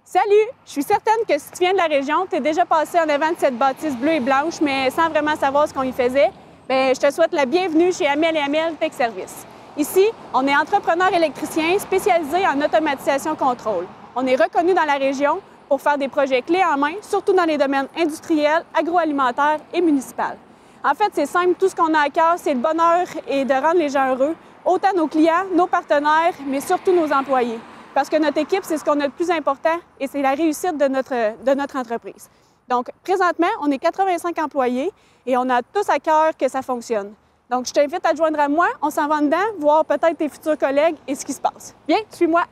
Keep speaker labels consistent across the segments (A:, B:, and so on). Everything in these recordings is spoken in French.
A: Salut! Je suis certaine que si tu viens de la région, tu es déjà passé en avant de cette bâtisse bleue et blanche, mais sans vraiment savoir ce qu'on y faisait. Bien, je te souhaite la bienvenue chez Amel & Amel Tech Service. Ici, on est entrepreneur électricien spécialisé en automatisation contrôle. On est reconnu dans la région pour faire des projets clés en main, surtout dans les domaines industriels, agroalimentaires et municipaux. En fait, c'est simple, tout ce qu'on a à cœur, c'est le bonheur et de rendre les gens heureux, autant nos clients, nos partenaires, mais surtout nos employés. Parce que notre équipe, c'est ce qu'on a de plus important et c'est la réussite de notre entreprise. Donc, présentement, on est 85 employés et on a tous à cœur que ça fonctionne. Donc, je t'invite à te joindre à moi, on s'en va dedans, voir peut-être tes futurs collègues et ce qui se passe. Viens, suis-moi.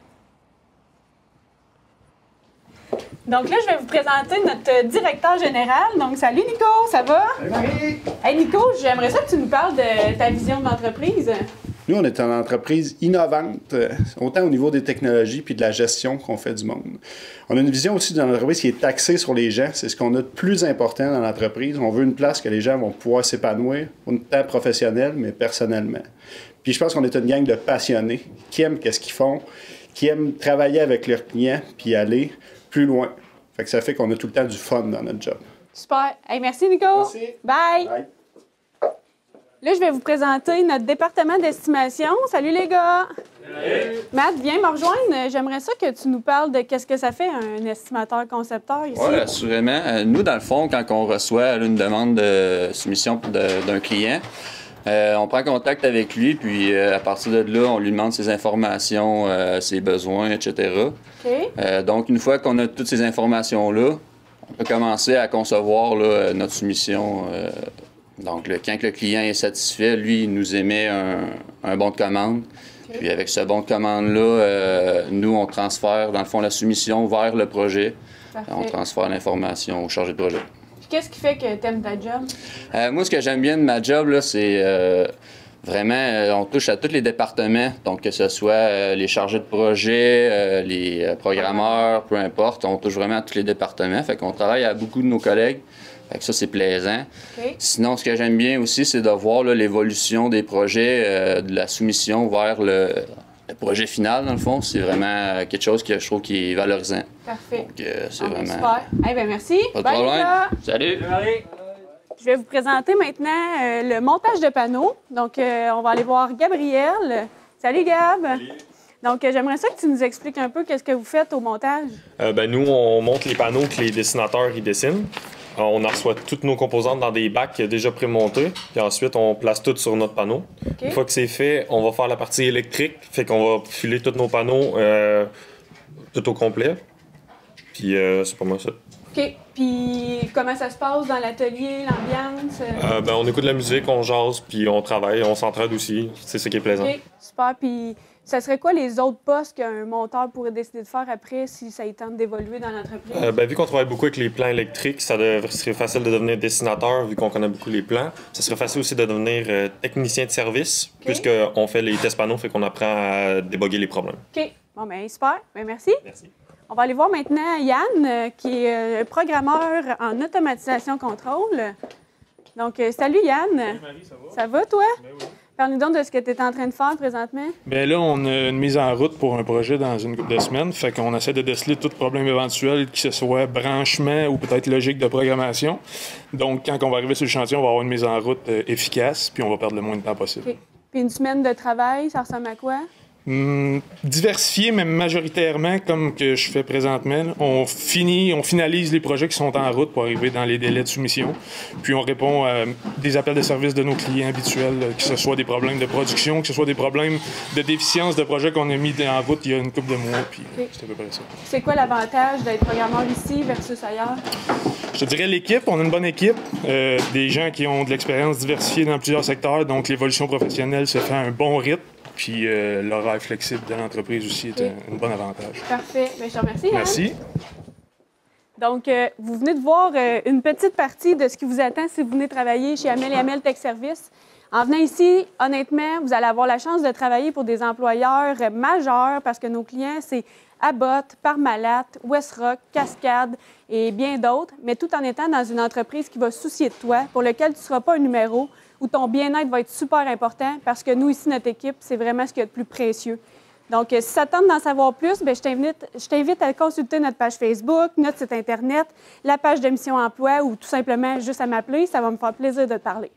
A: Donc là, je vais vous présenter notre directeur général. Donc, salut Nico, ça va?
B: Salut Marie!
A: Hey Nico, j'aimerais ça que tu nous parles de ta vision de l'entreprise.
B: Nous, on est une entreprise innovante, autant au niveau des technologies puis de la gestion qu'on fait du monde. On a une vision aussi d'une entreprise qui est axée sur les gens. C'est ce qu'on a de plus important dans l'entreprise. On veut une place que les gens vont pouvoir s'épanouir, autant professionnel, mais personnellement. Puis je pense qu'on est une gang de passionnés qui aiment ce qu'ils font, qui aiment travailler avec leurs clients puis aller plus loin. Fait que ça fait qu'on a tout le temps du fun dans notre job.
A: Super. Hey, merci Nico.
B: Merci.
A: Bye.
B: Bye.
A: Là, je vais vous présenter notre département d'estimation. Salut les gars! Salut. Matt, viens me rejoindre. J'aimerais ça que tu nous parles de qu'est-ce que ça fait un estimateur-concepteur ici.
C: Oui, assurément. Nous, dans le fond, quand on reçoit une demande de soumission d'un client, on prend contact avec lui, puis à partir de là, on lui demande ses informations, ses besoins, etc.
A: OK.
C: Donc, une fois qu'on a toutes ces informations-là, on peut commencer à concevoir là, notre soumission. Donc, quand le client est satisfait, lui, il nous émet un bon de commande. Okay. Puis avec ce bon de commande-là, nous, on transfère, dans le fond, la soumission vers le projet. Parfait. On transfère l'information au chargé de projet.
A: Puis qu'est-ce qui fait que tu aimes ta job?
C: Moi, ce que j'aime bien de ma job, là, c'est vraiment, on touche à tous les départements. Donc, que ce soit les chargés de projet, les programmeurs, peu importe, on touche vraiment à tous les départements. Fait qu'on travaille avec beaucoup de nos collègues. Fait que ça, c'est plaisant.
A: Okay.
C: Sinon, ce que j'aime bien aussi, c'est de voir l'évolution des projets, de la soumission vers le projet final, dans le fond. C'est vraiment quelque chose que je trouve qui est valorisant.
A: Parfait.
C: Donc, c'est vraiment...
A: Super. Eh bien, merci.
C: Pas de problème. Salut.
A: Je vais vous présenter maintenant le montage de panneaux. Donc, on va aller voir Gabriel. Salut, Gab.
D: Salut.
A: Donc, j'aimerais ça que tu nous expliques un peu qu'est-ce que vous faites au montage.
D: Nous, on monte les panneaux que les dessinateurs ils dessinent. On reçoit toutes nos composantes dans des bacs déjà prémontés. Puis ensuite, on place tout sur notre panneau.
A: Okay.
D: Une fois que c'est fait, on va faire la partie électrique. Fait qu'on va filer tous nos panneaux tout au complet. Puis c'est pas mal ça.
A: OK. Puis comment ça se passe dans l'atelier, l'ambiance?
D: On écoute de la musique, on jase, puis on travaille, on s'entraide aussi. C'est ça qui est plaisant.
A: OK. Super. Puis ça serait quoi les autres postes qu'un monteur pourrait décider de faire après si ça y tente d'évoluer dans l'entreprise?
D: Vu qu'on travaille beaucoup avec les plans électriques, ça serait facile de devenir dessinateur vu qu'on connaît beaucoup les plans. Ça serait facile aussi de devenir technicien de service,
A: okay.
D: puisqu'on fait les tests panneaux, fait qu'on apprend à déboguer les problèmes.
A: OK. Bon, bien, super. Bien, merci.
D: Merci.
A: On va aller voir maintenant Yann, qui est programmeur en automatisation contrôle. Donc, salut Yann.
E: Salut Marie, ça va?
A: Ça va, toi?
E: Ben oui.
A: Parle-nous donc de ce que tu es en train de faire présentement.
E: Bien là, on a une mise en route pour un projet dans une couple de semaines. Fait qu'on essaie de déceler tout problème éventuel, que ce soit branchement ou peut-être logique de programmation. Donc, quand on va arriver sur le chantier, on va avoir une mise en route efficace, puis on va perdre le moins de temps possible.
A: Okay. Puis une semaine de travail, ça ressemble à quoi?
E: Diversifié, mais majoritairement, comme que je fais présentement. On finalise les projets qui sont en route pour arriver dans les délais de soumission. Puis on répond à des appels de service de nos clients habituels, que ce soit des problèmes de production, que ce soit des problèmes de déficience de projets qu'on a mis en route il y a une couple de mois. Puis
A: okay.
E: C'est à peu près ça.
A: C'est quoi l'avantage d'être programmeur ici versus ailleurs?
E: Je te dirais l'équipe. On a une bonne équipe. Des gens qui ont de l'expérience diversifiée dans plusieurs secteurs. Donc l'évolution professionnelle se fait à un bon rythme. Puis l'horaire flexible de l'entreprise aussi est un bon avantage.
A: Parfait. Bien, je te remercie.
E: Merci.
A: Donc, vous venez de voir une petite partie de ce qui vous attend si vous venez travailler chez Amel & Amel Tech Service. En venant ici, honnêtement, vous allez avoir la chance de travailler pour des employeurs majeurs parce que nos clients, c'est Abbott, Parmalat, Westrock, Cascade et bien d'autres, mais tout en étant dans une entreprise qui va se soucier de toi, pour lequel tu ne seras pas un numéro, où ton bien-être va être super important parce que nous, ici, notre équipe, c'est vraiment ce qu'il y a de plus précieux. Donc, si ça tente d'en savoir plus, bien, je t'invite à consulter notre page Facebook, notre site Internet, la page de Mission Emploi ou tout simplement juste à m'appeler. Ça va me faire plaisir de te parler.